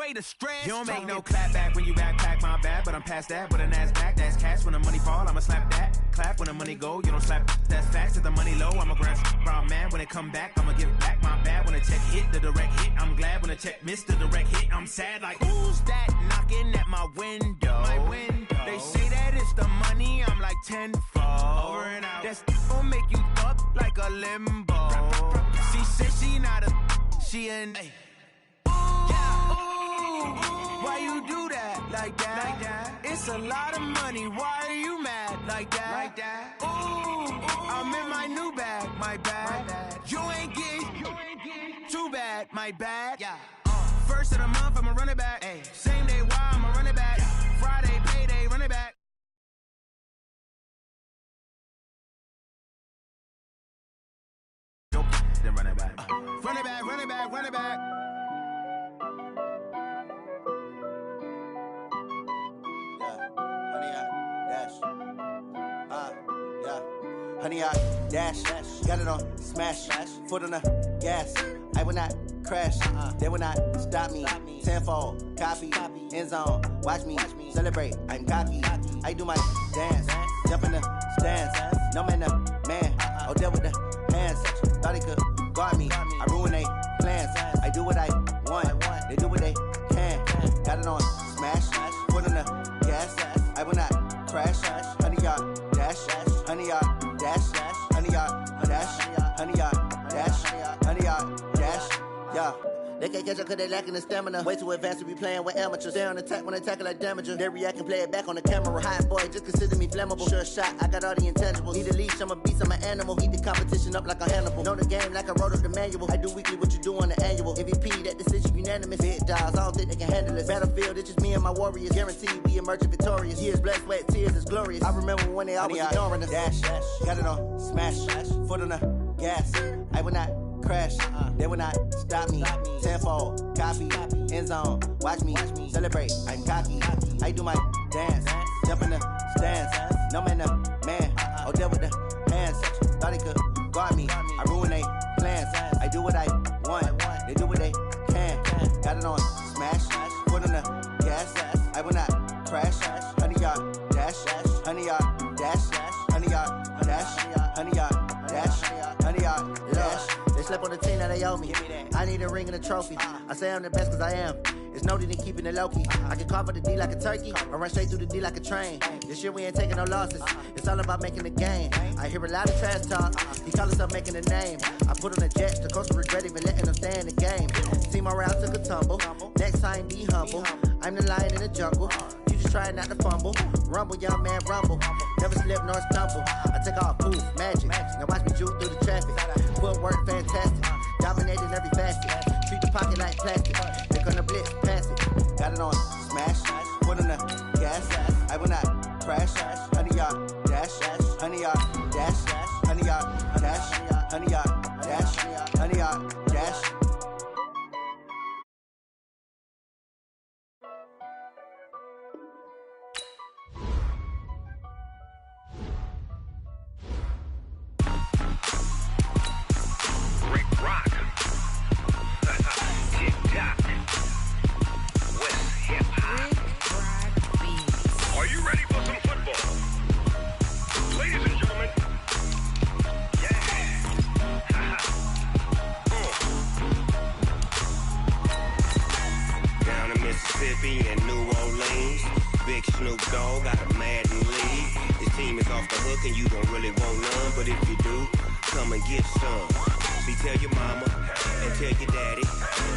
way to stress. You don't make no clap back when you backpack, my bad, but I'm past that. With a NASDAQ, that's cash. When the money fall, I'ma slap that. Clap when the money go, you don't slap. That's facts. If the money low, I'ma grab brown man. When it come back, I'ma give back my bad. When the check hit, the direct hit, I'm glad. When the check missed the direct hit, I'm sad. Like, who's that knocking at my window? They say that it's the money, I'm like tenfold. Over and out. That's gon' make you up like a limbo. She said she not a, she an. Why you do that like that? It's a lot of money. Why are you mad like that? Ooh, I'm in my new bag, my bad. You ain't getting too bad, my bad. First of the month, I'ma run it back. Same day, why I'ma run it back. Friday, payday, run it back. Then run it back. Run it back, run it back, run it back. Honey, I dash, got it on smash, foot on the gas. I will not crash, they will not stop me. Tenfold, copy, end zone, watch me celebrate. I'm cocky, I do my dance, jump in the stands. No man, the man, oh, deal with the hands. Thought he could guard me, I ruin they plans. I do what I want, they do what they can. Got it on smash, foot on the gas. I will not crash, honey, y'all dash, honey, y'all dash, honey, y'all dash, honey, y'all dash, honey, y'all dash, yeah. They can't catch up cause they lacking the stamina. Way too advanced to be playing with amateurs. They on attack when they tackle like damager. They react and play it back on the camera. Hot boy, just consider me flammable. Sure shot, I got all the intangibles. Need a leash, I'm a beast, I'm an animal. Heat the competition up like a Hannibal. Know the game like I wrote up the manual. I do weekly what you do on the annual. MVP, that decision unanimous. Big dogs, I don't think they can handle it. Battlefield, it's just me and my warriors. Guaranteed we emerging victorious. Years, blood, sweat, tears, it's glorious. I remember when they always ignoring us. Dash, got it on smash, foot on the gas. I will not crash, they will not stop me. Tenfold, copy, end zone, watch me celebrate. I'm cocky, I do my dance, jump in the stands. No man, the man, oh, deal with the hands. Thought he could guard me, I ruin they plans. I do what I want, they do what they can. Got it on smash, foot on the gas. I will not crash, honey, y'all dash, honey, y'all dash, honey, y'all dash, honey, y'all dash, honey, y'all dash. They slept on the team that they owe me. I need a ring and a trophy. I say I'm the best cause I am. It's no need in keeping it low-key. I can carve up the D like a turkey or run straight through the D like a train. This year we ain't taking no losses. It's all about making the game. I hear a lot of trash talk. He call himself making a name. I put on the Jets. The coach will regret even letting them stay in the game. Team around took a tumble. Next time be humble. I'm the lion in the jungle. You just try not to fumble. Rumble, young man, rumble. Never slip nor stumble. I take off, poof, magic. Now watch me juke through the traffic. Footwork fantastic. Dominating every facet. Treat the pocket like plastic. They're gonna blitz, pass it. Got it on smash. Foot on the gas. I will not crash. Honey, y'all dash. Honey, y'all dash. Honey, y'all dash. Honey, y'all dash. Honey, y'all dash. And New Orleans, Big Snoop Dogg got a Madden lead. This team is off the hook and you don't really want none, but if you do, come and get some. See, tell your mama and tell your daddy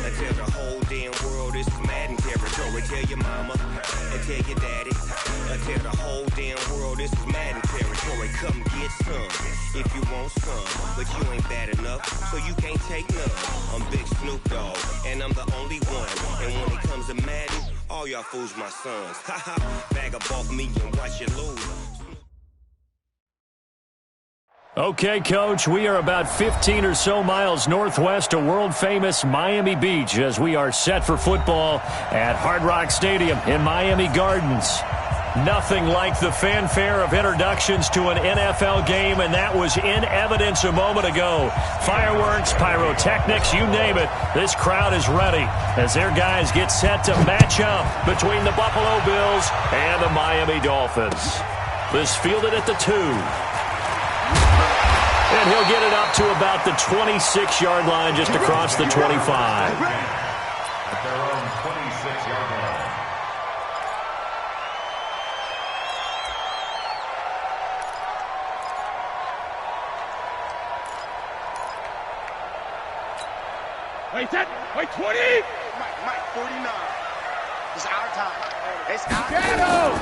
and tell the whole damn world this is Madden territory. Tell your mama and tell your daddy and tell the whole damn world this is Madden territory. Come get some if you want some, but you ain't bad enough, so you can't take none. I'm Big Snoop Dogg and I'm the only one, and when it comes to Madden, all y'all fools my sons. Haha, bag up off me and watch you lose. Okay, Coach, we are about 15 or so miles northwest of world-famous Miami Beach as we are set for football at Hard Rock Stadium in Miami Gardens. Nothing like the fanfare of introductions to an NFL game, and that was in evidence a moment ago. Fireworks, pyrotechnics, you name it. This crowd is ready as their guys get set to match up between the Buffalo Bills and the Miami Dolphins. This fielded at the 2. And he'll get it up to about the 26-yard line, just across the 25. At their own 26-yard line. Wait, 20! Mike, 49. It's our time. It's our time.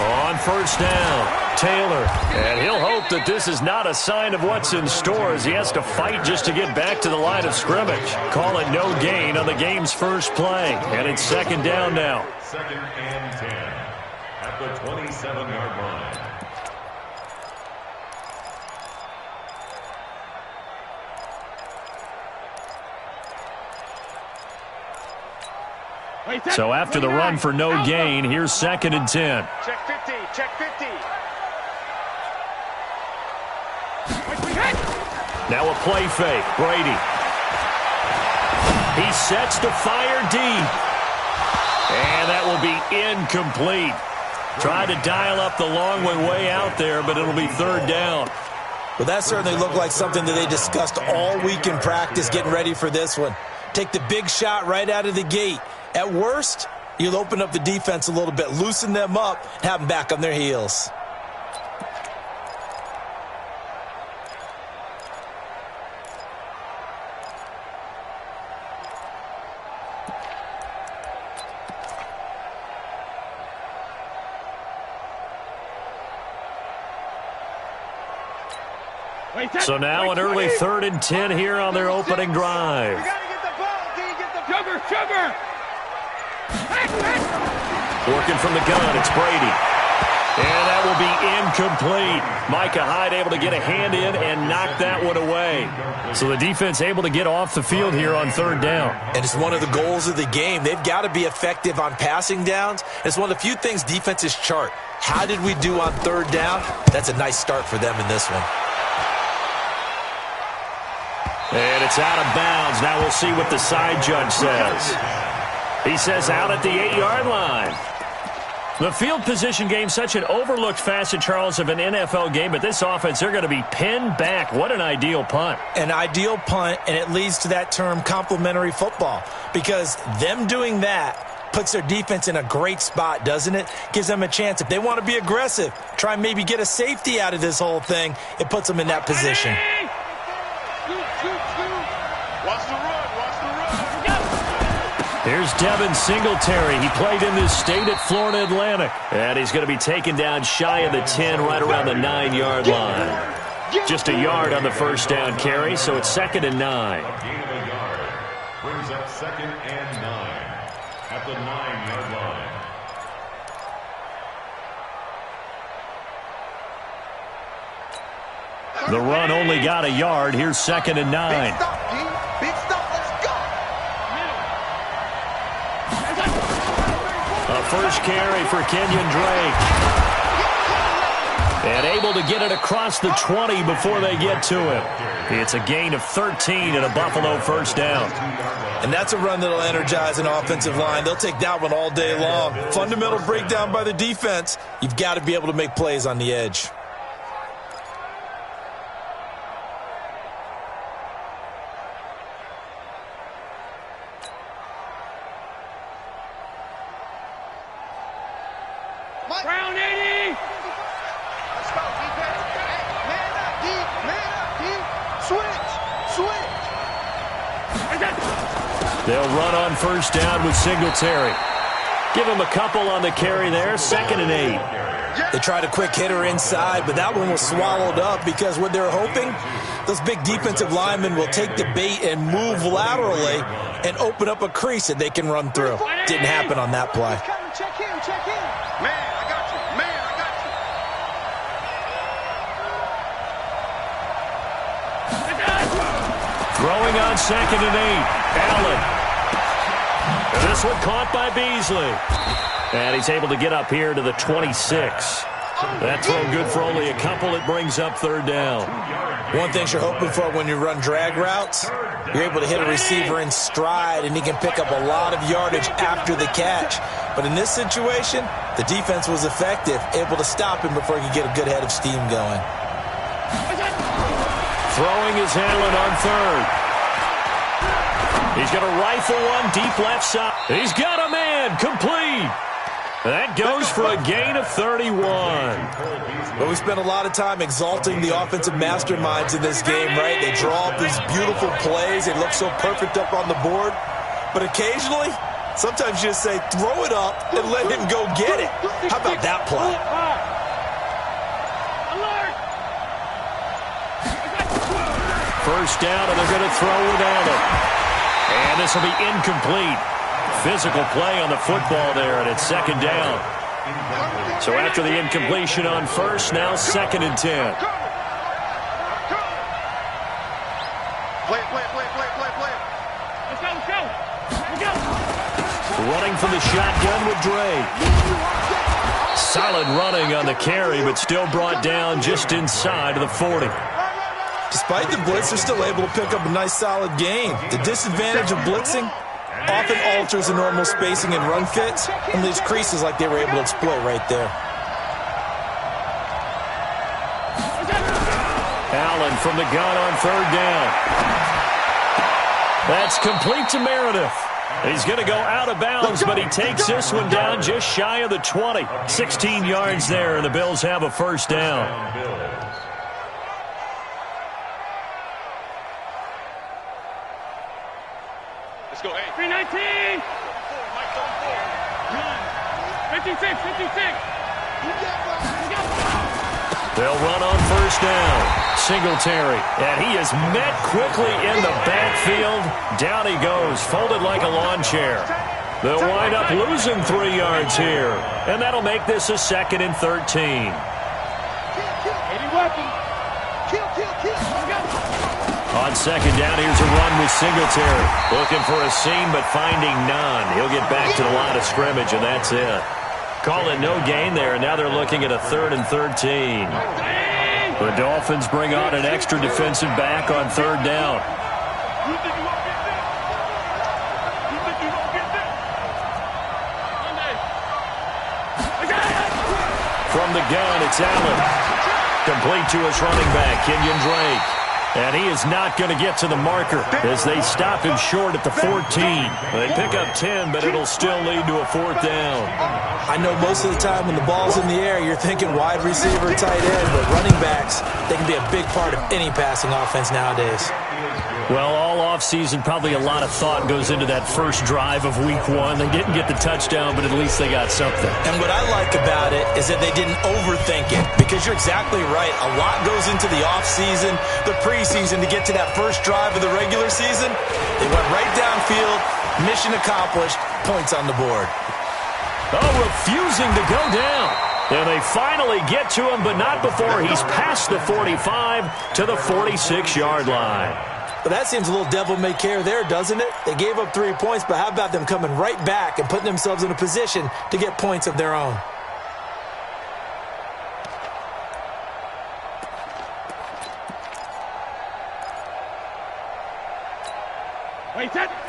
On first down, Taylor. And he'll hope that this is not a sign of what's in store as he has to fight just to get back to the line of scrimmage. Call it no gain on the game's first play. And it's second down now. Second and 10 at the 27-yard line. So after the run for no gain, here's second and 10. Check 50. Check 50. Now a play fake. Brady. He sets to fire deep. And that will be incomplete. Tried to dial up the long way out there, but it'll be third down. Well, that certainly looked like something that they discussed all week in practice getting ready for this one. Take the big shot right out of the gate. At worst, you'll open up the defense a little bit, loosen them up, and have them back on their heels. So now an early 3rd and 10 here on their opening drive. You gotta get the ball, D. Get the Sugar! Working from the gun, it's Brady. And that will be incomplete. Micah Hyde able to get a hand in and knock that one away. So the defense able to get off the field here on third down. And it's one of the goals of the game. They've got to be effective on passing downs. It's one of the few things defenses chart. How did we do on third down? That's a nice start for them in this one. And it's out of bounds. Now we'll see what the side judge says. He says out at the 8-yard line. The field position game, such an overlooked facet, Charles, of an NFL game, but this offense, they're going to be pinned back. What an ideal punt. An ideal punt, and it leads to that term complementary football, because them doing that puts their defense in a great spot, doesn't it? Gives them a chance. If they want to be aggressive, try and maybe get a safety out of this whole thing, it puts them in that position. Here's Devin Singletary. He played in this state at Florida Atlantic. And he's going to be taken down shy of the 10, right around the 9-yard line. Just a yard on the first down carry, so it's 2nd and 9. A gain of a yard brings up 2nd and 9 at the 9-yard line. The run only got a yard. Here's 2nd and 9. Big stop, G. Big stop. Let's go. A first carry for Kenyon Drake. And able to get it across the 20 before they get to him. It's a gain of 13 and a Buffalo first down. And that's a run that'll energize an offensive line. They'll take that one all day long. Fundamental breakdown by the defense. You've got to be able to make plays on the edge. Brown 80! Let's go, defense. Man up, D. Man up, D. Switch. They'll run on first down with Singletary. Give him a couple on the carry there. 2nd and 8. They tried a quick hitter inside, but that one was swallowed up because what they're hoping, those big defensive linemen will take the bait and move laterally and open up a crease that they can run through. Didn't happen on that play. Check in. Man, I got you. Throwing on 2nd and 8. Allen. And this one caught by Beasley. And he's able to get up here to the 26. That throw good for only a couple. It brings up third down. One thing you're hoping for when you run drag routes, you're able to hit a receiver in stride, and he can pick up a lot of yardage after the catch. But in this situation, the defense was effective, able to stop him before he could get a good head of steam going. Throwing is Allen on third. He's going to rifle one deep left side. He's got a man complete. That goes for a gain of 31. But we spent a lot of time exalting the offensive masterminds in this game, right? They draw up these beautiful plays. They look so perfect up on the board. But occasionally, sometimes you just say, throw it up and let him go get it. How about that play? First down, and they're going to throw with Allen. And this will be incomplete. Physical play on the football there, and it's second down. So after the incompletion on first, now 2nd and 10. Play. Let's go. Running from the shotgun with Dre. Solid running on the carry, but still brought down just inside of the 40. Despite the blitz, they're still able to pick up a nice, solid gain. The disadvantage of blitzing often alters the normal spacing and run fits and leaves creases like they were able to exploit right there. Allen from the gun on third down. That's complete to Meredith. He's going to go out of bounds, but he takes this one down just shy of the 20. 16 yards there, and the Bills have a first down. Let's go. 319. 56. They'll run on first down. Singletary, and he is met quickly in the backfield. Down he goes, folded like a lawn chair. They'll wind up losing 3 yards here, and that'll make this a 2nd and 13. On second down, here's a run with Singletary. Looking for a seam, but finding none. He'll get back to the line of scrimmage, and that's it. Call it no gain there, and now they're looking at a 3rd and 13. The Dolphins bring on an extra defensive back on third down. From the gun, it's Allen. Complete to his running back, Kenyon Drake. And he is not going to get to the marker as they stop him short at the 14. They pick up 10, but it'll still lead to a 4th down. I know most of the time when the ball's in the air, you're thinking wide receiver, tight end, but running backs, they can be a big part of any passing offense nowadays. Well, all offseason, probably a lot of thought goes into that first drive of week 1. They didn't get the touchdown, but at least they got something. And what I like about it is that they didn't overthink it, because you're exactly right. A lot goes into the offseason, the preseason to get to that first drive of the regular season. They went right downfield, mission accomplished, points on the board. Oh, refusing to go down. And they finally get to him, but not before he's past the 45 to the 46-yard line. But that seems a little devil-may-care there, doesn't it? They gave up 3 points, but how about them coming right back and putting themselves in a position to get points of their own?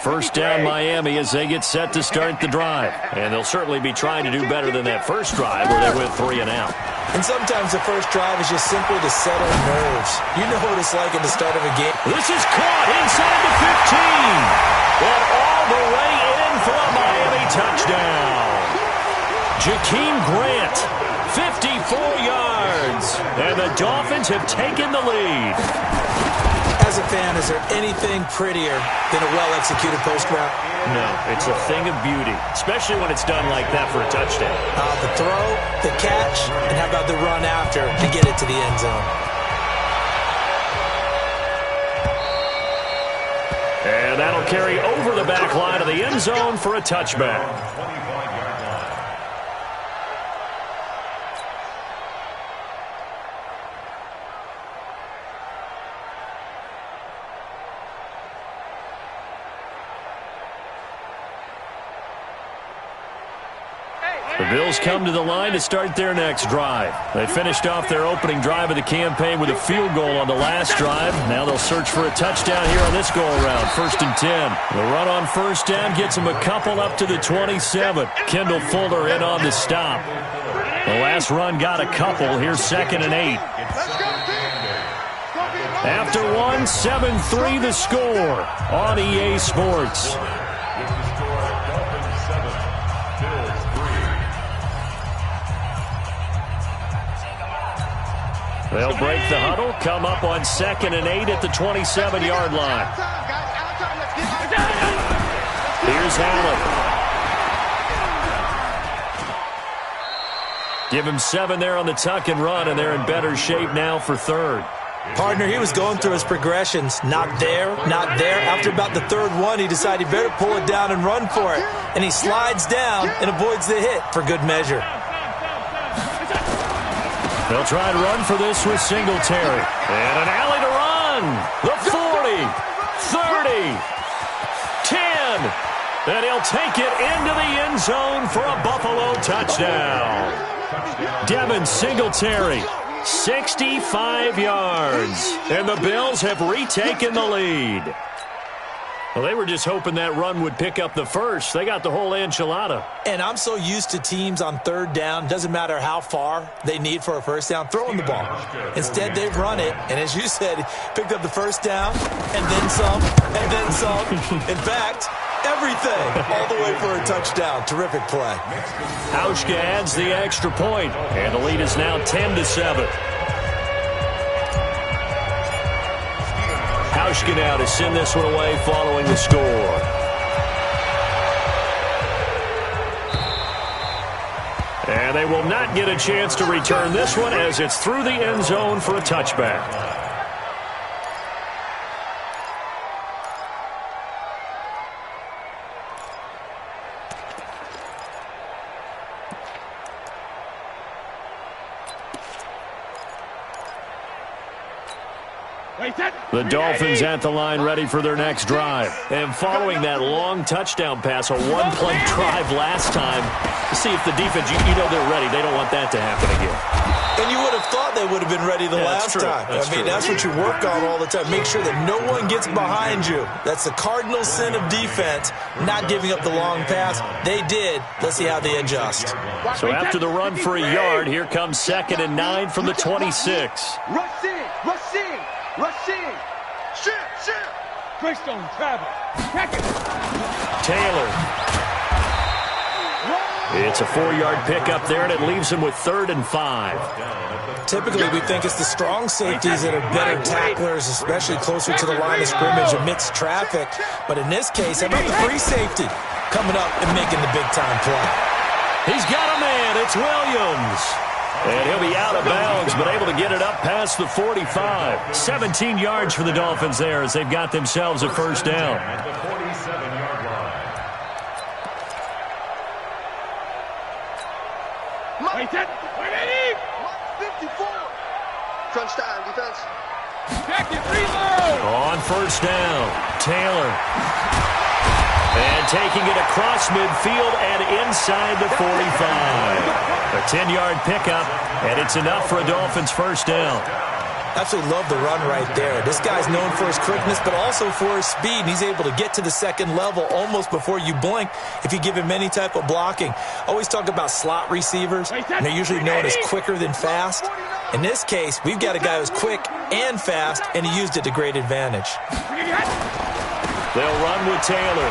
First down, Miami, as they get set to start the drive. And they'll certainly be trying to do better than that first drive where they went 3 and out. And sometimes the first drive is just simply to settle nerves. You know what it's like at the start of a game. This is caught inside the 15. And all the way in for a Miami touchdown. Jakeem Grant, 54 yards. And the Dolphins have taken the lead. As a fan, is there anything prettier than a well-executed post route? No, it's a thing of beauty, especially when it's done like that for a touchdown. The throw, the catch, and how about the run after to get it to the end zone? And that'll carry over the back line of the end zone for a touchback. The Bills come to the line to start their next drive. They finished off their opening drive of the campaign with a field goal on the last drive. Now they'll search for a touchdown here on this go-around, 1st and 10. The run on first down gets them a couple up to the 27. Kendall Fuller in on the stop. The last run got a couple. Here's 2nd and 8. After one, 7-3 the score on EA Sports. They'll break the huddle, come up on 2nd and 8 at the 27-yard line. Here's Allen. Give him 7 there on the tuck and run, and they're in better shape now for 3rd. Partner, he was going through his progressions. Not there, not there. After about the 3rd one, he decided he better pull it down and run for it. And he slides down and avoids the hit for good measure. They'll try and run for this with Singletary. And an alley to run. The 40, 30, 10. And he'll take it into the end zone for a Buffalo touchdown. Devin Singletary, 65 yards. And the Bills have retaken the lead. Well, they were just hoping that run would pick up the first. They got the whole enchilada. And I'm so used to teams on 3rd down, doesn't matter how far they need for a first down, throwing the ball. Instead, they've run it, and as you said, picked up the first down, and then some, and then some. In fact, everything, all the way for a touchdown. Terrific play. Hauschka adds the extra point, and the lead is now 10-7. Hauschka now to send this one away following the score. And they will not get a chance to return this one as it's through the end zone for a touchback. The Dolphins at the line ready for their next drive. And following that long touchdown pass, a one-play drive last time, to see if the defense, you know they're ready. They don't want that to happen again. And you would have thought they would have been ready the last time. That's what you work on all the time. Make sure that no one gets behind you. That's the cardinal sin of defense, not giving up the long pass. They did. Let's see how they adjust. So after the run for a yard, here comes 2nd and 9 from the 26. Rush in. Shit. Greystone, travel. Check it. Taylor. It's a 4-yard pickup there, and it leaves him with 3rd and 5. Typically, we think it's the strong safeties that are better tacklers, especially closer to the line of scrimmage amidst traffic. But in this case, how about the free safety coming up and making the big-time play? He's got a man. It's Williams. And he'll be out of bounds, but able to get it up past the 45. 17 yards for the Dolphins there as they've got themselves a first down. At the 47-yard line. Wait, 54. Crunch time, defense. Back it, reload. On first down, Taylor. And taking it across midfield and inside the 45. A 10-yard pickup, and it's enough for a Dolphins first down. Absolutely love the run right there. This guy's known for his quickness, but also for his speed. And he's able to get to the second level almost before you blink if you give him any type of blocking. Always talk about slot receivers, and they're usually known as quicker than fast. In this case, we've got a guy who's quick and fast, and he used it to great advantage. They'll run with Taylor.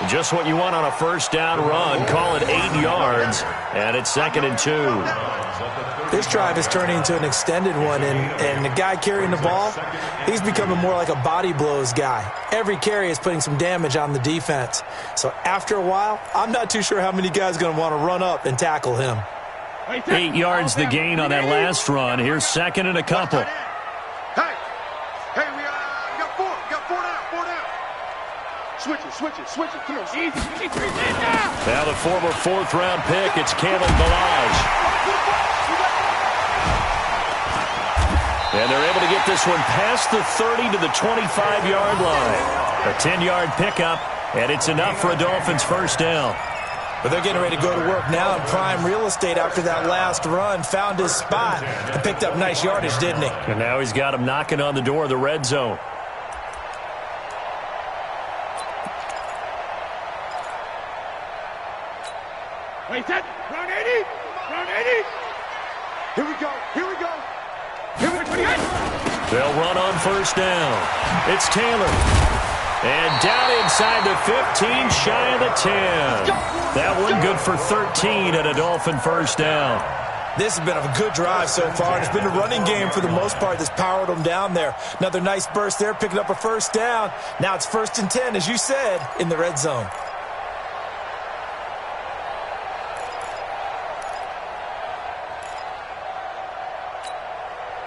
Just what you want on a first down run. Call it 8 yards, and it's 2nd and 2. This drive is turning into an extended one, and the guy carrying the ball, he's becoming more like a body blows guy. Every carry is putting some damage on the defense. So after a while, I'm not too sure how many guys are going to want to run up and tackle him. 8 yards the gain on that last run. Here's 2nd and a couple. Hey, we got 4. We got 4 down. Switch it. Come on. Easy. Now the former 4th-round pick, it's Campbell Balaj. And they're able to get this one past the 30 to the 25-yard line. A 10-yard pickup, And it's enough for a Dolphins first down. But they're getting ready to go to work now in prime real estate after that last run. Found his spot and picked up nice yardage, didn't he? And now he's got him knocking on the door of the red zone. Wait, that round 80. Round 80. Here we go. Here we go. Here we go. They'll run on first down. It's Taylor. And down inside the 15, shy of the 10. That one good for 13 at a Dolphin first down. This has been a good drive so far, and it's been a running game for the most part that's powered them down there. Another nice burst there, picking up a first down. Now it's 1st and 10, as you said, in the red zone.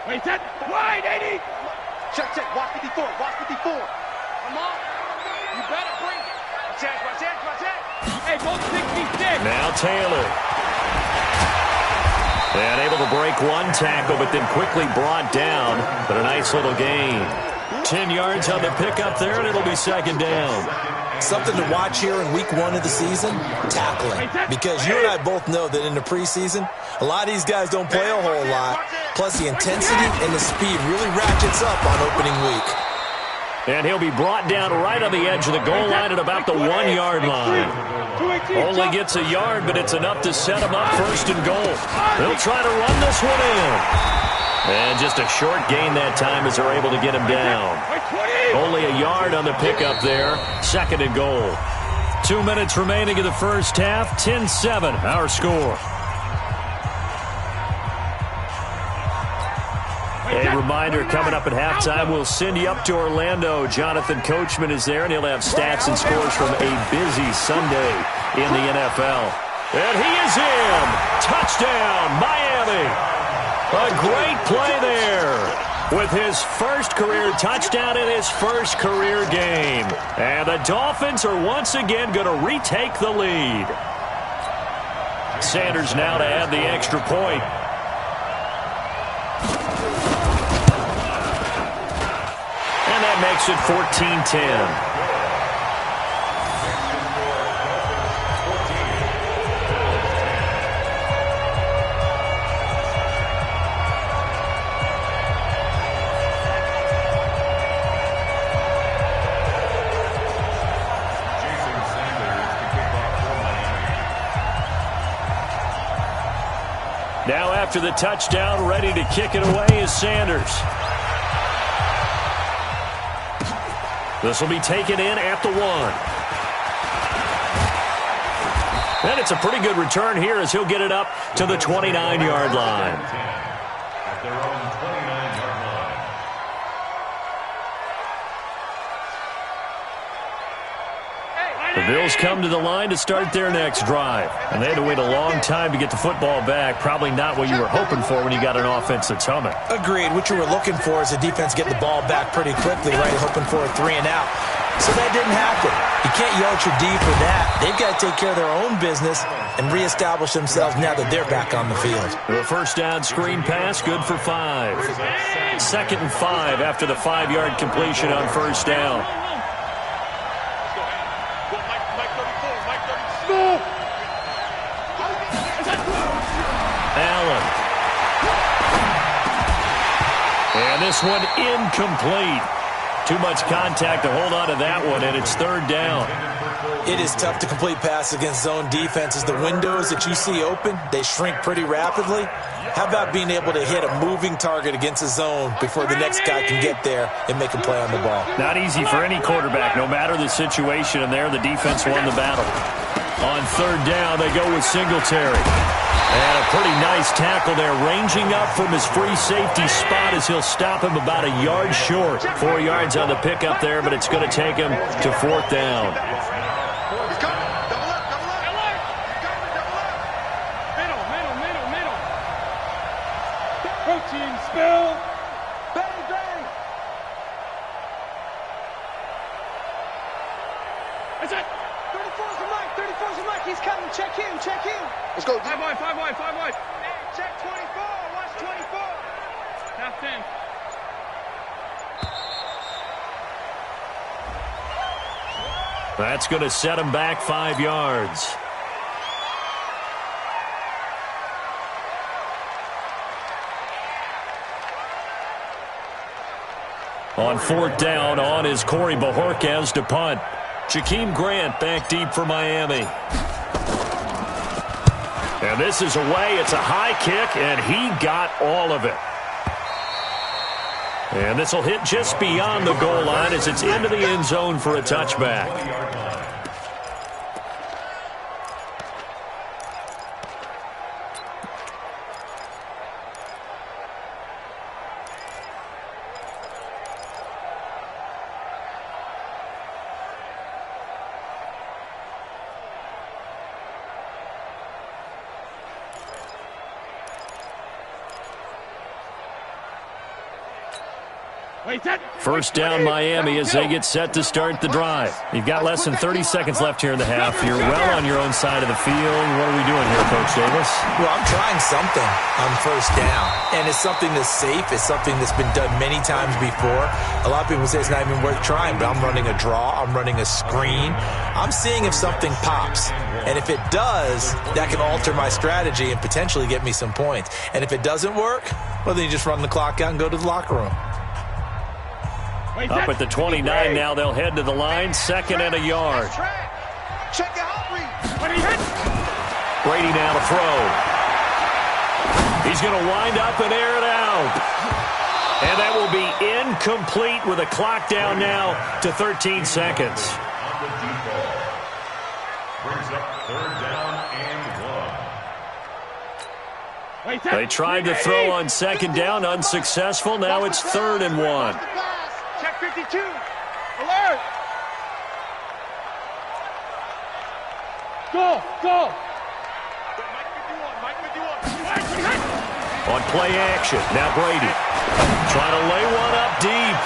Wait, that wide 80. Check. Watch 54. Watch 54. Come on. You better bring it. Watch it. Hey, go 66. Now Taylor. And able to break one tackle, but then quickly brought down. But a nice little gain. 10 yards on the pickup there, and it'll be 2nd down. Something to watch here in week 1 of the season, tackling. Because you and I both know that in the preseason, a lot of these guys don't play a whole lot. Plus, the intensity and the speed really ratchets up on opening week. And he'll be brought down right on the edge of the goal line at about the 1-yard line. Only gets a yard, but it's enough to set him up 1st and goal. They'll try to run this one in. And just a short gain that time as they're able to get him down. Only a yard on the pickup there. 2nd and goal. 2 minutes remaining in the first half. 10-7, our score. A reminder, coming up at halftime, we'll send you up to Orlando. Jonathan Coachman is there, and he'll have stats and scores from a busy Sunday in the NFL. And he is in. Touchdown, Miami. A great play there with his first career touchdown in his first career game. And the Dolphins are once again going to retake the lead. Sanders now to add the extra point. And that makes it 14-10. Now after the touchdown, ready to kick it away is Sanders. This will be taken in at the 1. And it's a pretty good return here as he'll get it up to the 29-yard line. At their own 29-yard line. The Bills come to the line to start their next drive. And they had to wait a long time to get the football back. Probably not what you were hoping for when you got an offense that's humming. Agreed. What you were looking for is the defense getting the ball back pretty quickly, right? Hoping for a 3 and out. So that didn't happen. You can't yell at your D for that. They've got to take care of their own business and reestablish themselves now that they're back on the field. The first down screen pass, good for 5. 2nd and 5 after the 5-yard completion on first down. Allen. And this one incomplete. Too much contact to hold on to that one, and it's 3rd down. It is tough to complete pass against zone defenses. The windows that you see open, they shrink pretty rapidly. How about being able to hit a moving target against a zone before the next guy can get there and make a play on the ball? Not easy for any quarterback, no matter the situation, and there the defense won the battle. On 3rd down, they go with Singletary. And a pretty nice tackle there, ranging up from his free safety spot as he'll stop him about a yard short. 4 yards on the pickup there, but it's going to take him to 4th down. Middle. Protein spill. Bang, bang. That's it. 34's the mic. He's coming. Check in. Let's go. 5 wide. Check 24. Watch 24. Half 10. That's going to set him back 5 yards. On 4th down, on is Corey Bojorquez to punt. Jakeem Grant back deep for Miami. And this is away. It's a high kick, and he got all of it. And this will hit just beyond the goal line as it's into the end zone for a touchback. First down Miami as they get set to start the drive. You've got less than 30 seconds left here in the half. You're well on your own side of the field. What are we doing here, Coach Davis? Well, I'm trying something on first down, and it's something that's safe. It's something that's been done many times before. A lot of people say it's not even worth trying, but I'm running a draw. I'm running a screen. I'm seeing if something pops, and if it does, that can alter my strategy and potentially get me some points. And if it doesn't work, well, then you just run the clock out and go to the locker room. Up at the 29 now, they'll head to the line, 2nd and a yard. Brady now to throw. He's going to wind up and air it out. And that will be incomplete with a clock down now to 13 seconds. Brings up 3rd down and 1. They tried to throw on 2nd down, unsuccessful. Now it's 3rd and 1. Check 52. Alert. Go. Mike 51. On play action, now Brady. Trying to lay one up deep.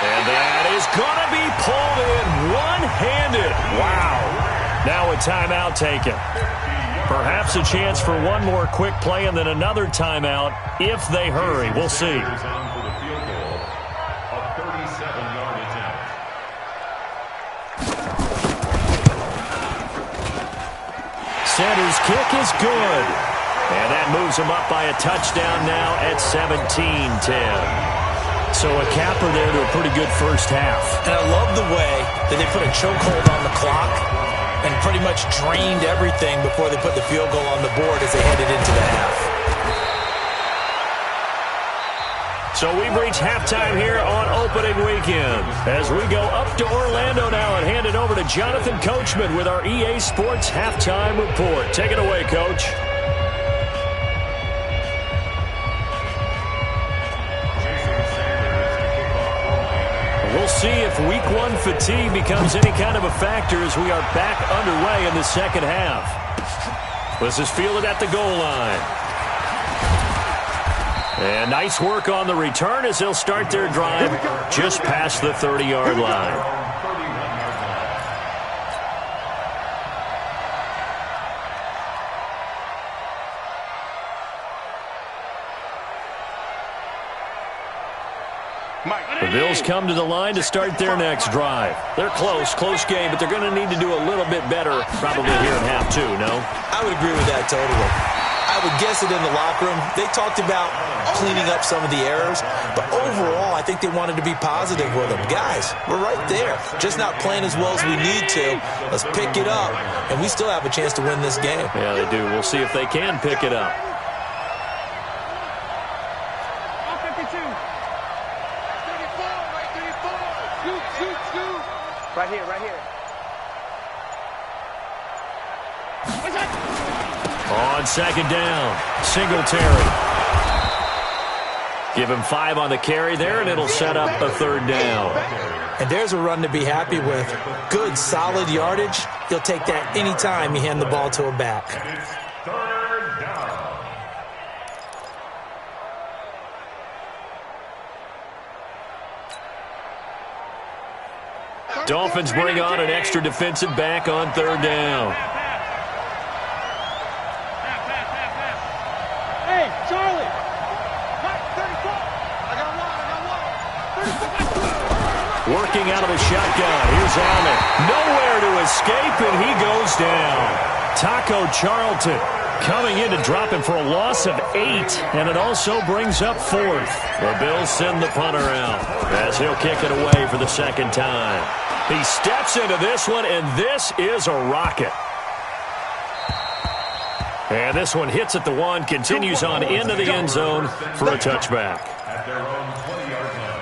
And that is going to be pulled in one-handed. Wow. Now a timeout taken. Perhaps a chance for one more quick play and then another timeout if they hurry. We'll see. Center's kick is good. And that moves him up by a touchdown now at 17-10. So a capper there to a pretty good first half. And I love the way that they put a chokehold on the clock and pretty much drained everything before they put the field goal on the board as they headed into the half. So we've reached halftime here on opening weekend as we go up to Orlando now and hand it over to Jonathan Coachman with our EA Sports Halftime Report. Take it away, Coach. We'll see if Week 1 fatigue becomes any kind of a factor as we are back underway in the second half. This is fielded at the goal line. And nice work on the return as they'll start their drive just past the 30-yard line. The Bills come to the line to start their next drive. They're close game, but they're going to need to do a little bit better probably here in half 2, no? I would agree with that totally. I would guess it in the locker room. They talked about cleaning up some of the errors, but overall, I think they wanted to be positive with them. Guys, we're right there. Just not playing as well as we need to. Let's pick it up, and we still have a chance to win this game. Yeah, they do. We'll see if they can pick it up. Right here. On 2nd down, Singletary. Give him 5 on the carry there, and it'll set up a 3rd down. And there's a run to be happy with. Good, solid yardage. You'll take that anytime you hand the ball to a back. 3rd down. Dolphins bring on an extra defensive back on 3rd down. Hey, Charlie. 34. I got one. working out of the shotgun. Here's Allen. Nowhere to escape, and he goes down. Taco Charlton coming in to drop him for a loss of 8, and it also brings up 4th. The Bills send the punter out as he'll kick it away for the second time. He steps into this one, and this is a rocket. And this one hits at the 1, continues on into the end zone for a touchback. At their own 20-yard line.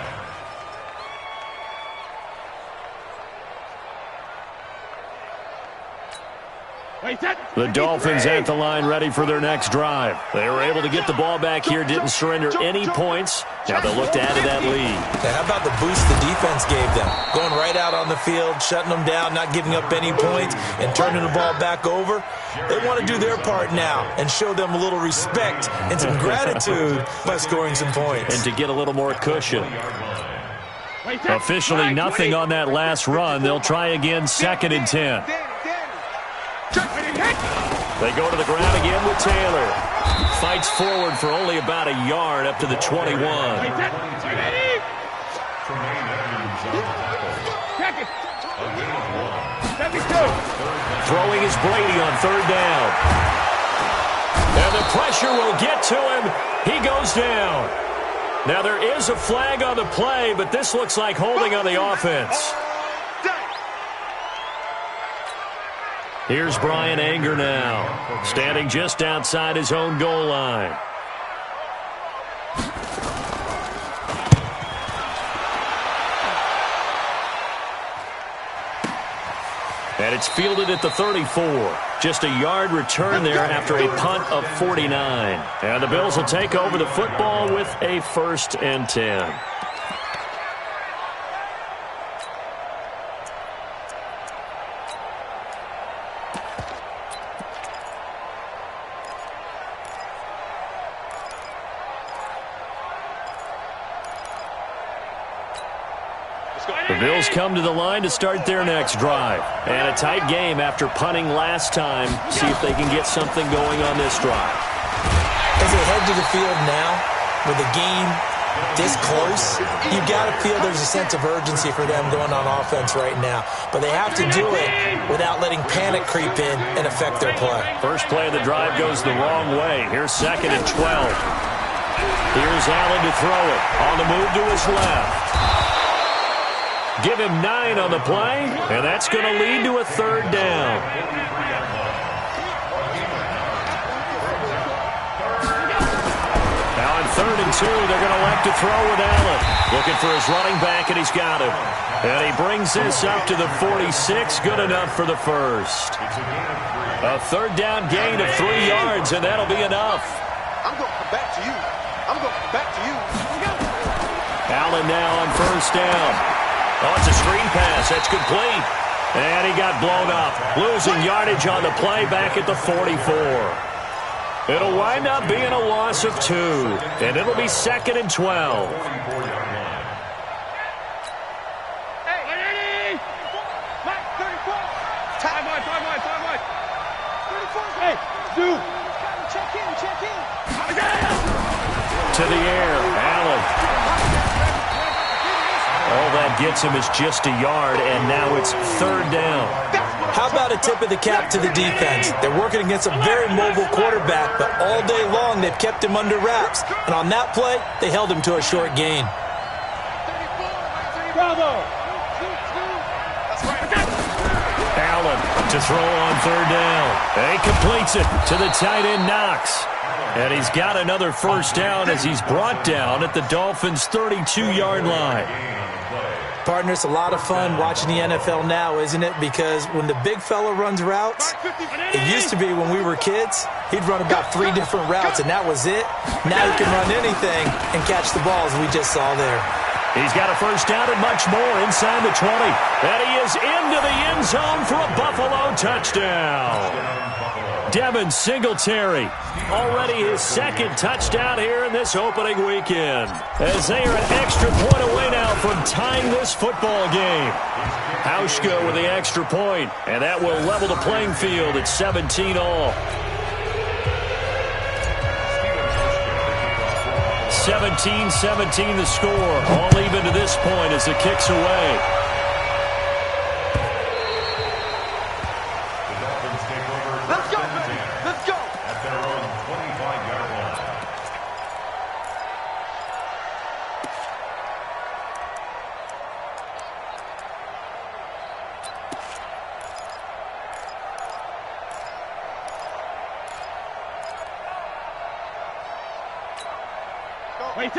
The Dolphins at the line ready for their next drive. They were able to get the ball back here, didn't surrender any points. Now they'll look to add to that lead. Now, how about the boost the defense gave them? Going right out on the field, shutting them down, not giving up any points, and turning the ball back over. They want to do their part now and show them a little respect and some gratitude by scoring some points. And to get a little more cushion. Officially nothing on that last run. They'll try again, 2nd and 10. They go to the ground again with Taylor. Fights forward for only about a yard up to the 21. Throwing is Brady on 3rd down. And the pressure will get to him. He goes down. Now there is a flag on the play, but this looks like holding on the offense. Here's Brian Anger now, standing just outside his own goal line. And it's fielded at the 34. Just a yard return there after a punt of 49. And the Bills will take over the football with a 1st and 10. The Bills come to the line to start their next drive. And a tight game after punting last time. See if they can get something going on this drive. As they head to the field now, with the game this close, you've got to feel there's a sense of urgency for them going on offense right now. But they have to do it without letting panic creep in and affect their play. First play of the drive goes the wrong way. Here's 2nd and 12. Here's Allen to throw it. On the move to his left. Give him 9 on the play, and that's going to lead to a 3rd down. Now on 3rd and 2, they're going to elect to throw with Allen. Looking for his running back, and he's got him. And he brings this up to the 46. Good enough for the 1st. A 3rd down gain of 3 yards, and that'll be enough. I'm going to come back to you. I'm going to come back to you. Allen now on 1st down. Oh, it's a screen pass. That's complete. And he got blown up. Losing yardage on the play back at the 44. It'll wind up being a loss of 2. And it'll be 2nd and 12. Hey, 34. Time on. 34. Hey, dude. Check in. To the air. Allen. All that gets him is just a yard, and now it's 3rd down. How about a tip of the cap to the defense? They're working against a very mobile quarterback, but all day long they've kept him under wraps. And on that play, they held him to a short gain. Bravo. Allen to throw on 3rd down. And he completes it to the tight end, Knox. And he's got another 1st down as he's brought down at the Dolphins' 32-yard line. Partner, it's a lot of fun watching the NFL now, isn't it? Because when the big fella runs routes, it used to be when we were kids, he'd run about 3 different routes, and that was it. Now he can run anything and catch the balls we just saw there. He's got a 1st down and much more inside the 20. And he is into the end zone for a Buffalo touchdown. Devin Singletary, already his 2nd touchdown here in this opening weekend. As they are an extra point away now from tying this football game. Hauschka with the extra point, and that will level the playing field at 17 all. 17-17 the score. All even to this point as the kick's away. Let's go, baby. Let's go. At their own 25-yard line.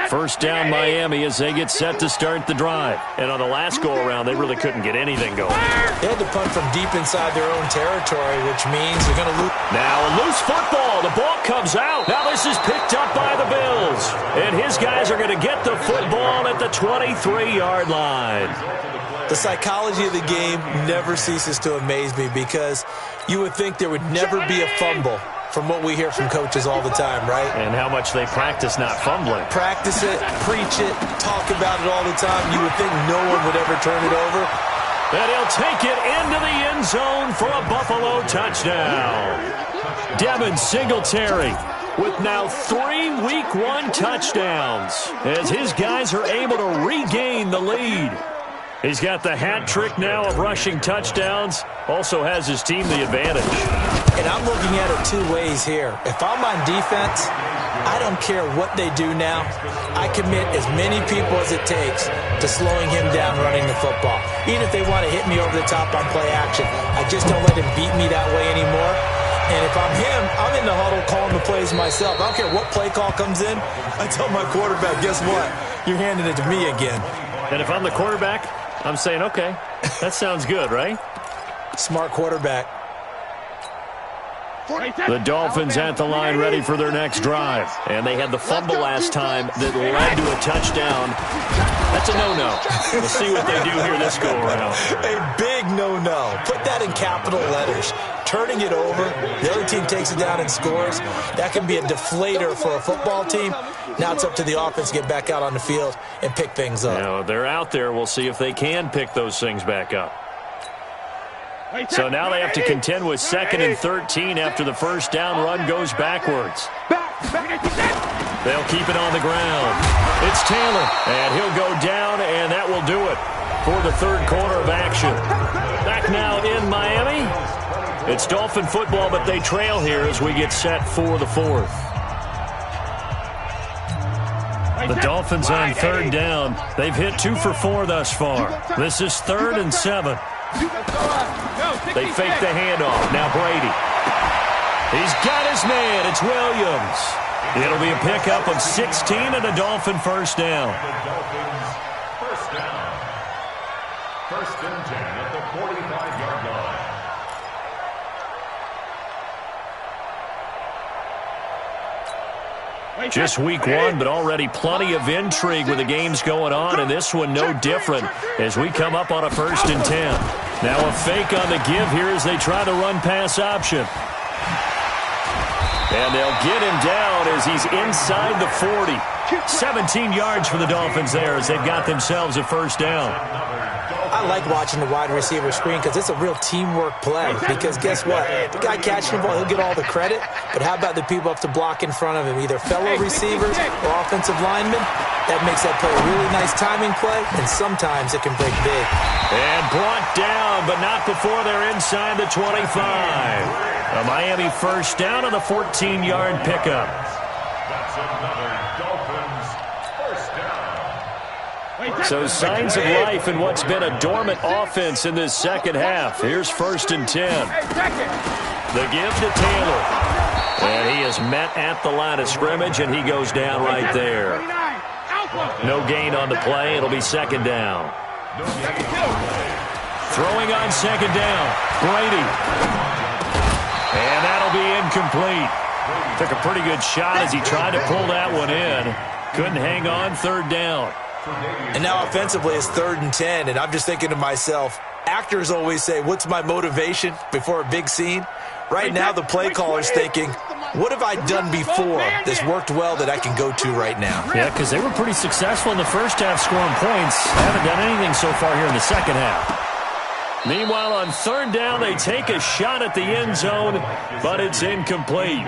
First down Miami as they get set to start the drive. And on the last go-around, they really couldn't get anything going. They had to punt from deep inside their own territory, which means they're going to lose. Now a loose football. The ball comes out. Now this is picked up by the Bills. And his guys are going to get the football at the 23-yard line. The psychology of the game never ceases to amaze me because you would think there would never be a fumble from what we hear from coaches all the time, right? And how much they practice not fumbling. Practice it, preach it, talk about it all the time. You would think no one would ever turn it over. And he'll take it into the end zone for a Buffalo touchdown. Devin Singletary with now 3 Week 1 touchdowns as his guys are able to regain the lead. He's got the hat trick now of rushing touchdowns. Also has his team the advantage. And I'm looking at it two ways here. If I'm on defense, I don't care what they do now. I commit as many people as it takes to slowing him down running the football. Even if they want to hit me over the top on play action, I just don't let him beat me that way anymore. And if I'm him, I'm in the huddle calling the plays myself. I don't care what play call comes in. I tell my quarterback, guess what? You're handing it to me again. And if I'm the quarterback, I'm saying, okay, that sounds good, right? Smart quarterback. The Dolphins at the line ready for their next drive. And they had the fumble last time that led to a touchdown. That's a no-no. We'll see what they do here this go-around. A big no-no. Put that in capital letters. Turning it over, the other team takes it down and scores. That can be a deflator for a football team. Now it's up to the offense to get back out on the field and pick things up. Now, they're out there. We'll see if they can pick those things back up. So now they have to contend with 2nd and 13 after the first down run goes backwards. They'll keep it on the ground. It's Taylor, and he'll go down, and that will do it for the third quarter of action. Back now in Miami. It's Dolphin football, but they trail here as we get set for the fourth. The Dolphins on third down. They've hit 2 for 4 thus far. This is 3rd and 7. They fake the handoff. Now Brady. He's got his man. It's Williams. It'll be a pickup of 16 and a Dolphin first down. The Dolphins first down. 1st and 10 at the 45-yard line. Just week 1, but already plenty of intrigue with the games going on, and this one no different as we come up on a 1st and 10. Now a fake on the give here as they try the run-pass option. And they'll get him down as he's inside the 40. 17 yards for the Dolphins there as they've got themselves a first down. I like watching the wide receiver screen because it's a real teamwork play. Because guess what? The guy catching the ball, he'll get all the credit. But how about the people up to block in front of him, either fellow receivers or offensive linemen? That makes that play a really nice timing play, and sometimes it can break big. And brought down, but not before they're inside the 25. A Miami first down on the 14-yard pickup. That's another Dolphins first down. So signs of life in what's been a dormant offense in this second half. Here's 1st and 10. The give to Taylor. And he is met at the line of scrimmage, and he goes down right there. No gain on the play. It'll be 2nd down. Throwing on 2nd down. Brady. And that'll be incomplete. Took a pretty good shot as he tried to pull that one in. Couldn't hang on. 3rd down. And now offensively it's 3rd and 10, and I'm just thinking to myself, actors always say, what's my motivation before a big scene? Right now the play caller's thinking, what have I done before that's worked well that I can go to right now? Yeah, because they were pretty successful in the first half scoring points. Haven't done anything so far here in the second half. Meanwhile, on third down, they take a shot at the end zone, but it's incomplete.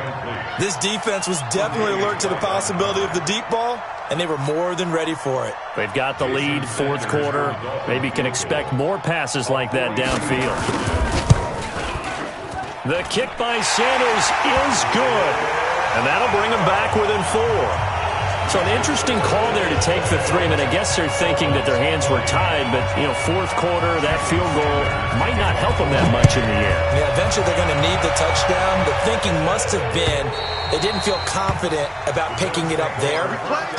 This defense was definitely alert to the possibility of the deep ball, and they were more than ready for it. They've got the lead, fourth quarter. Maybe can expect more passes like that downfield. The kick by Sanders is good, and that'll bring them back within 4. So an interesting call there to take the 3. I mean, I guess they're thinking that their hands were tied, but, fourth quarter, that field goal might not help them that much in the end. Yeah, eventually they're going to need the touchdown. The thinking must have been they didn't feel confident about picking it up there,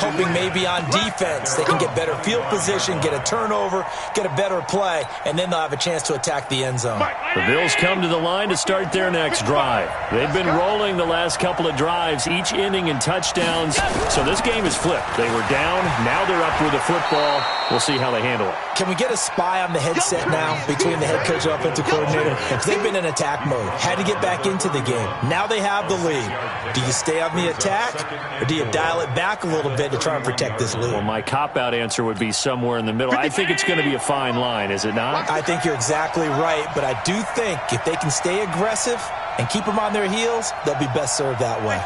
hoping maybe on defense they can get better field position, get a turnover, get a better play, and then they'll have a chance to attack the end zone. The Bills come to the line to start their next drive. They've been rolling the last couple of drives, each ending in touchdowns, so this game is flipped. They were down, now they're up with the football. We'll see how they handle it. Can we get a spy on the headset now between the head coach and offensive coordinator? Because they've been in attack mode, had to get back into the game. Now they have the lead. Do you stay on the attack, or do you dial it back a little bit to try and protect this lead? Well, my cop-out answer would be somewhere in the middle. I think it's going to be a fine line, is it not? I think you're exactly right, but I do think if they can stay aggressive and keep them on their heels, they'll be best served that way.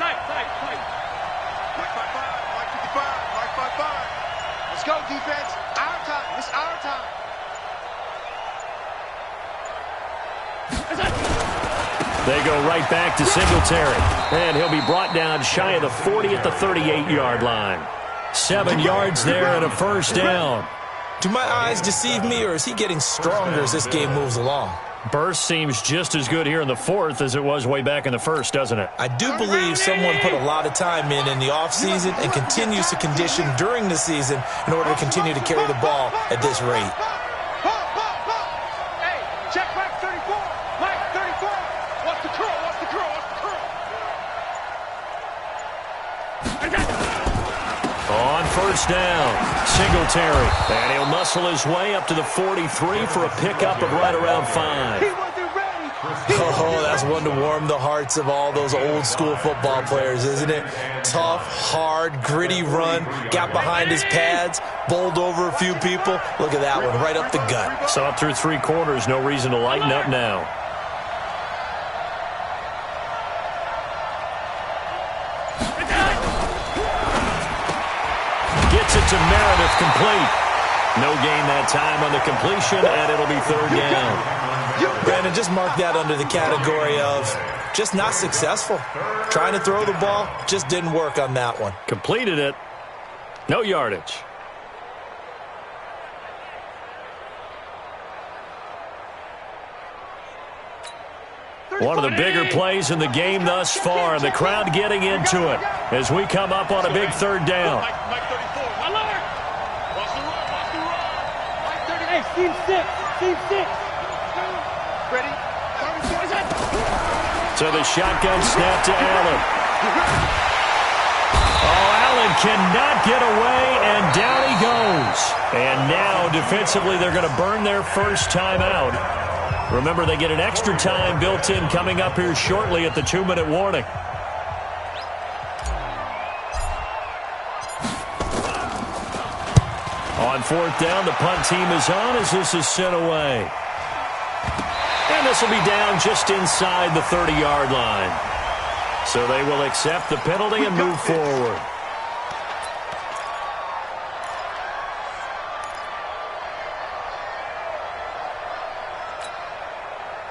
Let's go, defense. Our time. It's our time. They go right back to Singletary. And he'll be brought down shy of the 40 at the 38-yard line. 7 yards there and a first down. Do my eyes deceive me, or is he getting stronger as this game moves along? Burst seems just as good here in the fourth as it was way back in the first, doesn't it? I do believe someone put a lot of time in the offseason and continues to condition during the season in order to continue to carry the ball at this rate. Hey, check Mike 34. Mike 34. What's the curl? What's the curl? What's the curl? On first down, Singletary. And he'll muscle his way up to the 43 for a pickup of right around 5. He wasn't ready. Oh, that's one to warm the hearts of all those old school football players, isn't it? Tough, hard, gritty run, got behind his pads, bowled over a few people. Look at that one, right up the gut. So up through 3 quarters, no reason to lighten up now. Gets it to Meredith, complete. No gain that time on the completion, and it'll be third down. Brandon, just mark that under the category of just not successful. Trying to throw the ball, just didn't work on that one. Completed it. No yardage. One of the bigger plays in the game thus far. The crowd getting into it as we come up on a big third down. Mike 34. Alert! Watch the run. Watch the run. Mike 30. Hey, Steve 6. Steve 6. Ready? So the shotgun snap to Allen. Oh, Allen cannot get away, and down he goes. And now, defensively, they're going to burn their first time out. Remember, they get an extra time built in coming up here shortly at the 2-minute warning. On fourth down, the punt team is on as this is sent away. And this will be down just inside the 30-yard line. So they will accept the penalty and move forward.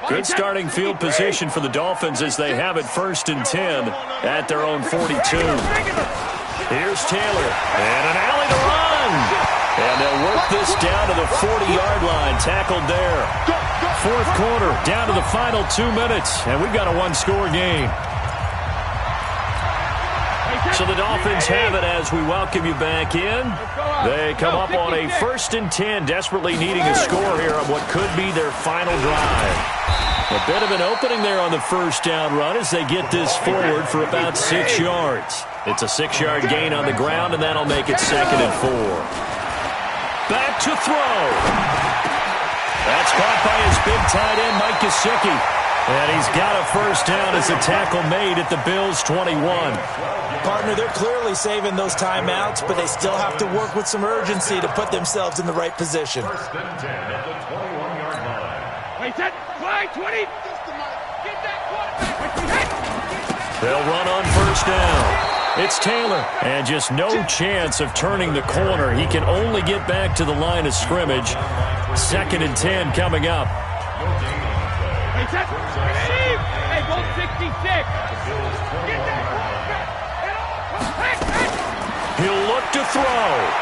Good starting field position for the Dolphins as they have it 1st and 10 at their own 42. Here's Taylor, and an alley to run. And they'll work this down to the 40-yard line, tackled there. Fourth quarter, down to the final 2 minutes, and we've got a one-score game. So the Dolphins have it as we welcome you back in. They come up on a 1st and 10, desperately needing a score here on what could be their final drive. A bit of an opening there on the first down run as they get this forward for about 6 yards. It's a 6-yard gain on the ground, and that'll make it 2nd and 4. Back to throw. That's caught by his big tight end, Mike Gesicki. And he's got a first down as a tackle made at the Bills' 21. Partner, they're clearly saving those timeouts, but they still have to work with some urgency to put themselves in the right position. 1st and 10 at the 21-yard line. Wait, set, play, 20. Get that quarterback. They'll run on first down. It's Taylor, and just no chance of turning the corner. He can only get back to the line of scrimmage. 2nd and 10 coming up. Hey, set, hey, go 66. Get that quarterback. He'll look to throw.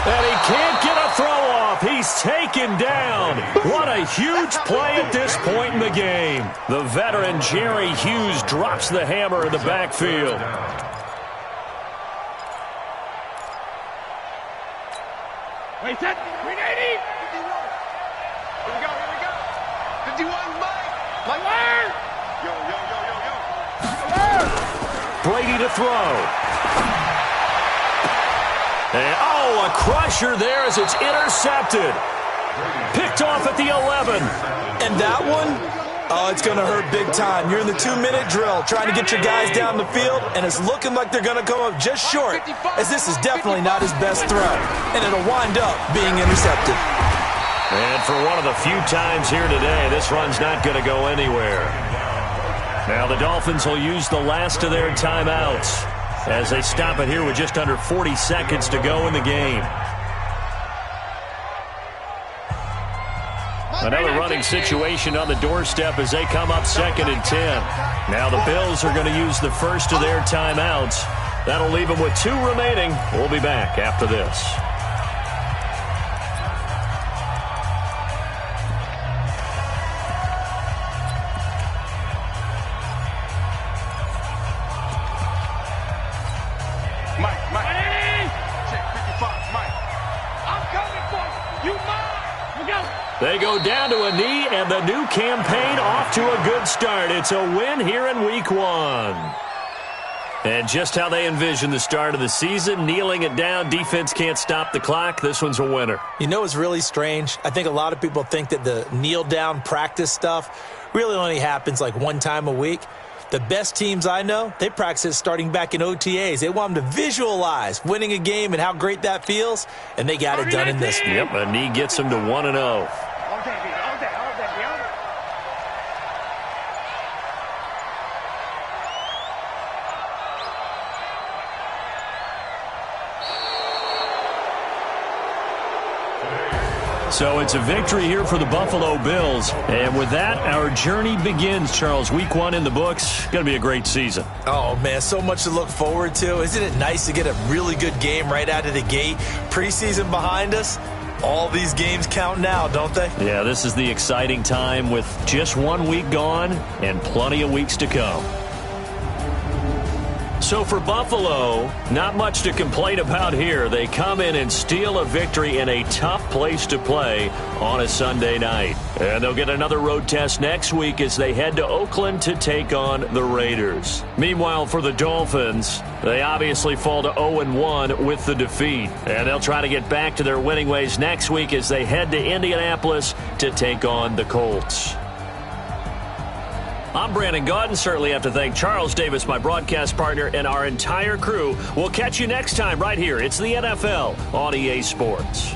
And he can't get a throw off. He's taken down. What a huge play at this point in the game. The veteran Jerry Hughes drops the hammer in the backfield. Wait, set, 380. Here we go. 51, Mike. Where? Yo. Brady to throw. And, a crusher there as it's intercepted. Picked off at the 11. And that one, it's going to hurt big time. You're in the 2-minute drill trying to get your guys down the field, and it's looking like they're going to come up just short, as this is definitely not his best throw. And it'll wind up being intercepted. And for one of the few times here today, this run's not going to go anywhere. Now the Dolphins will use the last of their timeouts as they stop it here with just under 40 seconds to go in the game. Another running situation on the doorstep as they come up 2nd and 10. Now the Bills are going to use the first of their timeouts. That'll leave them with 2 remaining. We'll be back after this. They go down to a knee, and the new campaign off to a good start. It's a win here in Week 1. And just how they envision the start of the season, kneeling it down, defense can't stop the clock. This one's a winner. You know what's really strange? I think a lot of people think that the kneel-down practice stuff really only happens like one time a week. The best teams I know, they practice it starting back in OTAs. They want them to visualize winning a game and how great that feels, and they got it done in this one. Yep, a knee gets them to 1-0. So it's a victory here for the Buffalo Bills. And with that, our journey begins, Charles. Week 1 in the books. Going to be a great season. Oh, man, so much to look forward to. Isn't it nice to get a really good game right out of the gate? Preseason behind us. All these games count now, don't they? Yeah, this is the exciting time with just 1 week gone and plenty of weeks to come. So for Buffalo, not much to complain about here. They come in and steal a victory in a tough place to play on a Sunday night. And they'll get another road test next week as they head to Oakland to take on the Raiders. Meanwhile, for the Dolphins, they obviously fall to 0-1 with the defeat. And they'll try to get back to their winning ways next week as they head to Indianapolis to take on the Colts. I'm Brandon Gaudin. Certainly have to thank Charles Davis, my broadcast partner, and our entire crew. We'll catch you next time right here. It's the NFL on EA Sports.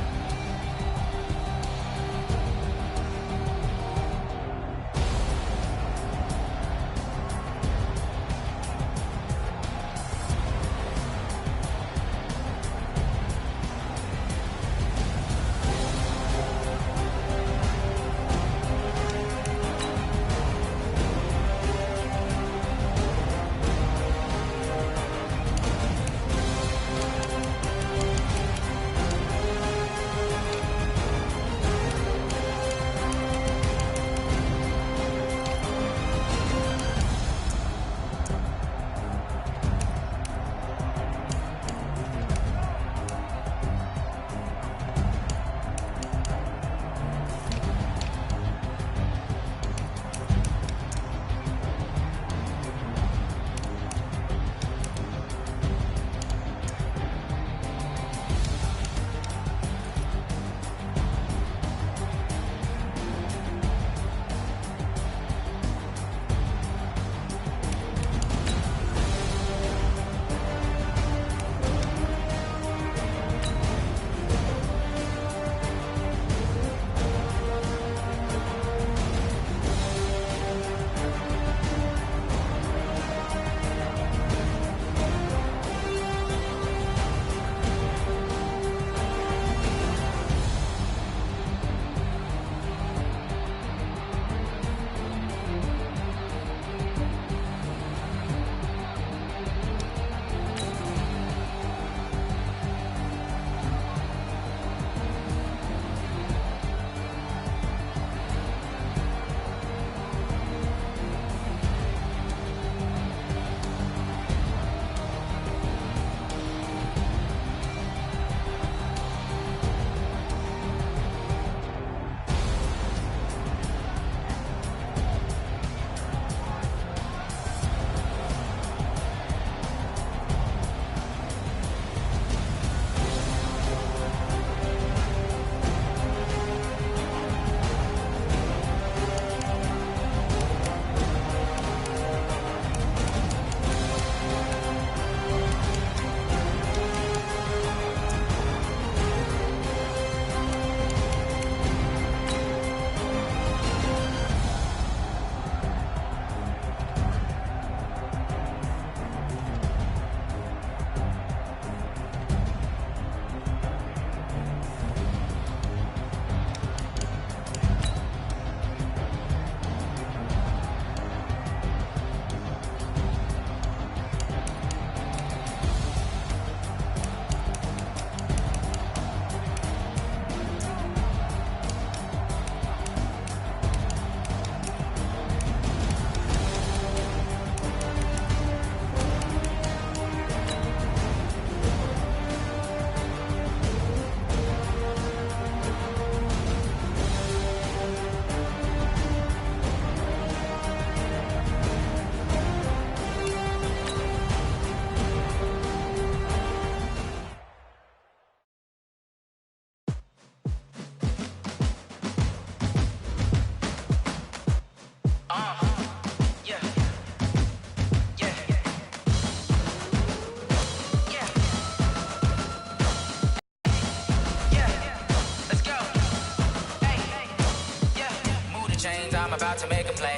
play.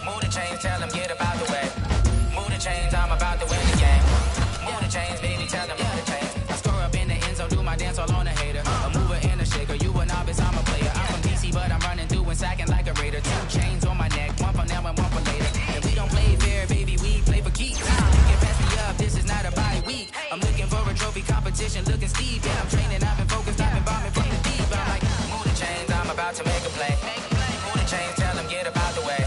Move the chains, tell them get about the way. Move the chains, I'm about to win the game. Move the chains, baby, tell them move the chains. I score up in the end zone, do my dance all on a hater. A mover and a shaker, you a novice, I'm a player. I'm from DC, but I'm running through and sacking like a raider. 2 chains on my neck, one for now and one for later. And we don't play fair, baby, we play for keeps. You can pass me up, this is not a bye week. I'm looking for a trophy competition, looking steep. And I'm training, I've been focused, I've been bombing from the deep. I'm like, move the chains, I'm about to make a play. Move the chains, tell them get about the way.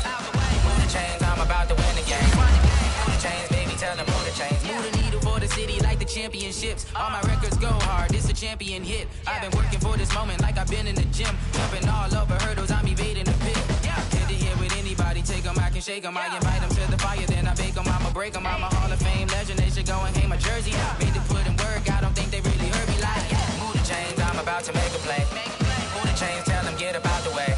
Move the chains, I'm about to win the game. Move the chains, baby, tell them move the chains. Move the needle for the city like the championships. All my records go hard, this a champion hit. I've been working for this moment like I've been in the gym. Jumping all over hurdles, I'm evading the pit. Head to head with anybody, take them, I can shake them. I invite them to the fire, then I bake them, I'ma break them. I'm a Hall of Fame legend, they should go and hang my jersey. Made to put in work, I don't think they really heard me like. Move the chains, I'm about to make a play. Move the chains, tell them get about the way.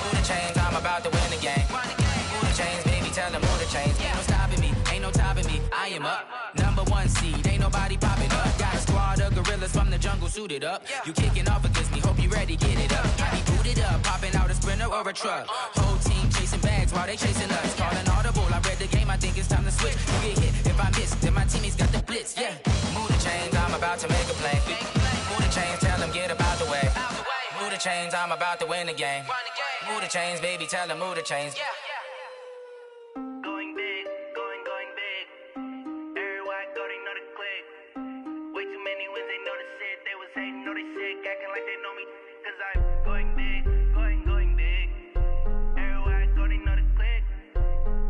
Move the chains, I'm about to win the game. Move the chains, baby, tell them move the chains. Ain't no stopping me, ain't no topping me. I am up, #1 seed, ain't nobody popping up. Got a squad of gorillas from the jungle suited up. You kicking off against me, hope you ready, get it up. I be booted up, popping out a Sprinter or a truck. Whole team chasing bags while they chasing us. Calling audible, I read the game, I think it's time to switch. You get hit if I miss, then my teammates got the blitz, yeah. Move the chains, I'm about to make a play. Move the chains, tell them get about the way. Move the chains, I'm about to win the game. Move the chains, baby, tell them move the chains. Going big, going big. Everywhere I go, they know the click. Way too many wins, they know the shit. They was hating, know they sick, acting like they know me. Cause I'm going big, going big. Everywhere I go, they know the click.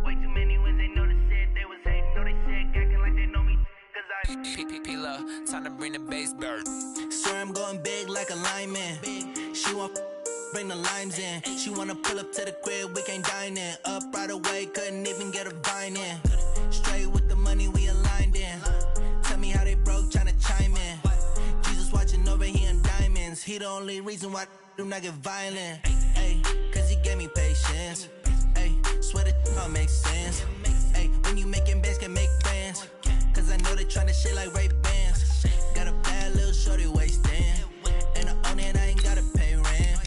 Way too many wins, they know the shit. They was hating, know they sick, acting like they know me. Cause I'm P-P-P-Love, time to bring the bass bird. Swear I'm going big like a lineman. She want bring the limes in. She wanna pull up to the crib, we can't dine in. Up right away, couldn't even get a vine in. Straight with the money, we aligned in. Tell me how they broke, tryna chime in. Jesus watching over here in diamonds. He the only reason why I do not get violent. Ay, cause he gave me patience. Ay, swear that all makes sense. Ay, when you making bands, can make friends. Cause I know they tryna shit like Ray-Bans. Got a bad little shorty wasting. And I own it, I ain't gotta pay rent.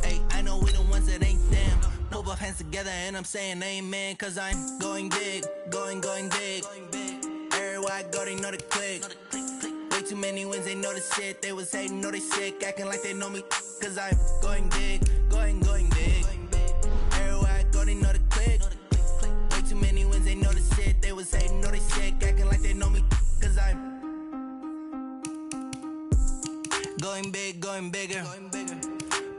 Ay, I know we the ones that ain't them. Move our hands together and I'm saying amen. Cause I'm going big, going big. Everywhere I go, they know the click. Way too many wins, they know the shit. They was hating, know they sick, acting like they know me. Cause I'm going big, going big. Everywhere I go, they know the click. Way too many wins, they know the shit. They was hating, know they sick, acting like they know me. Cause I'm going big, going bigger.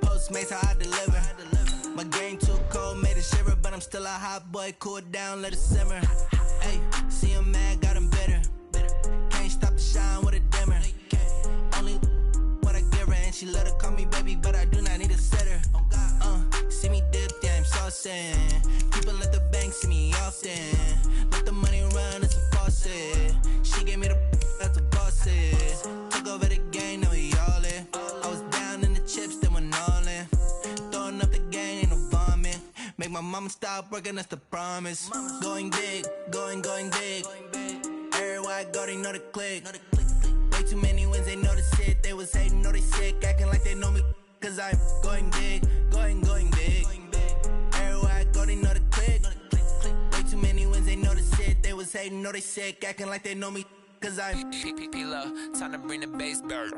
Postmates, how I deliver. My game too cold, made it shiver. But I'm still a hot boy, cool it down, let it simmer. Hey, see him mad, got him bitter. Can't stop the shine with a dimmer. Only what I give her, and she let her call me baby, but I do not need a sitter. See me dip, yeah, I'm saucing. People at the bank see me often. Let the money run, it's a faucet. She gave me the that's a boss is. Took over the game, now we all in. I was down in the chips, then went all in. Throwing up the game, ain't no vomit. Make my mama stop working, that's the promise. Going big, going big. Everywhere I go, they know the click. Way too many wins, they know the shit. They was hating, know they sick, acting like they know me. Cause I'm going big, going big. Everywhere I go, they know the click. Way too many wins, they know the shit. They was hating, know they sick, acting like they know me. Cause I'm P-P-P-Love, time to bring the bass bird.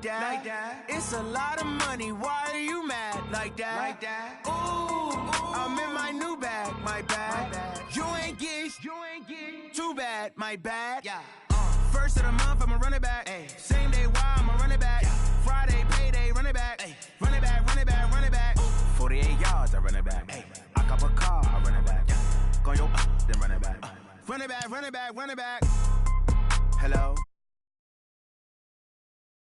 Like that. It's a lot of money. Why are you mad like that? Ooh, I'm in my new bag, my bad. You ain't get too bad, my bad. First of the month, I'ma run it back. Same day, why I'ma run it back. Friday, payday, run Run it back, run it back, run it back. Hello?